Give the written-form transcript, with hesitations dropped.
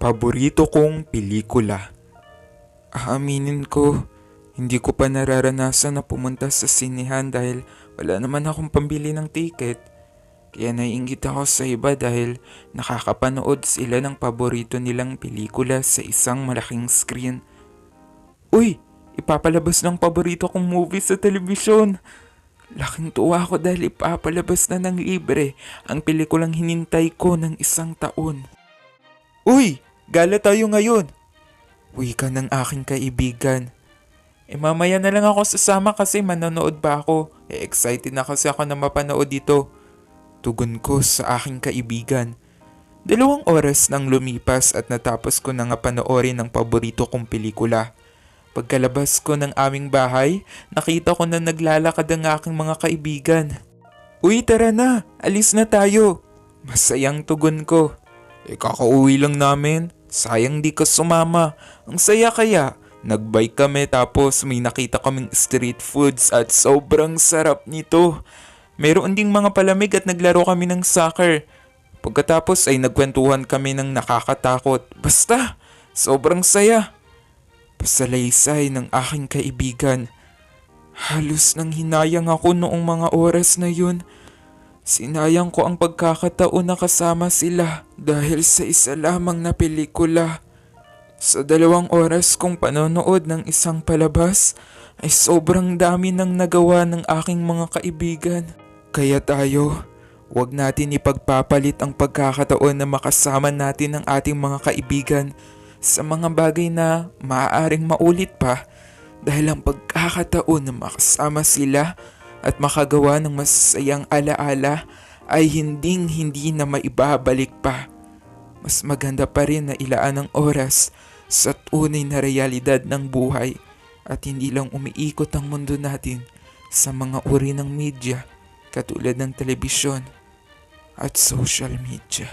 Paborito kong pelikula. Aaminin ko, hindi ko pa nararanasan na pumunta sa sinehan dahil wala naman akong pambili ng tiket. Kaya naiinggit ako sa iba dahil nakakapanood sila ng paborito nilang pelikula sa isang malaking screen. Uy! Ipapalabas ng paborito kong movie sa telebisyon! Laking tuwa ako dahil ipapalabas na ng libre ang pelikulang hinintay ko ng isang taon. Uy! Gala tayo ngayon! Wika ng aking kaibigan. Mamaya na lang ako sasama kasi manonood pa ako. Excited na kasi ako na mapanood ito. Tugon ko sa aking kaibigan. 2 oras nang lumipas at natapos ko na nga panoorin ang paborito kong pelikula. Pagkalabas ko ng aming bahay, nakita ko na naglalakad ang aking mga kaibigan. Uy, tara na! Alis na tayo! Masayang tugon ko. Kakauwi lang namin. Sayang di ka sumama. Ang saya kaya. Nagbike kami tapos may nakita kaming street foods at sobrang sarap nito. Meron ding mga palamig at naglaro kami ng soccer. Pagkatapos ay nagkwentuhan kami ng nakakatakot. Basta, sobrang saya. Pasalaysay ng aking kaibigan. Halos nang hinayang ako noong mga oras na yun. Sinayang ko ang pagkakataon na kasama sila dahil sa isa lamang na pelikula. Sa 2 oras kong panonood ng isang palabas ay sobrang dami nang nagawa ng aking mga kaibigan. Kaya tayo, huwag natin ipagpapalit ang pagkakataon na makasama natin ang ating mga kaibigan sa mga bagay na maaaring maulit pa dahil ang pagkakataon na makasama sila at makagawa ng masasayang alaala ay hindi na maibabalik pa. Mas maganda pa rin na ilaan ng oras sa tunay na realidad ng buhay at hindi lang umiikot ang mundo natin sa mga uri ng media katulad ng telebisyon at social media.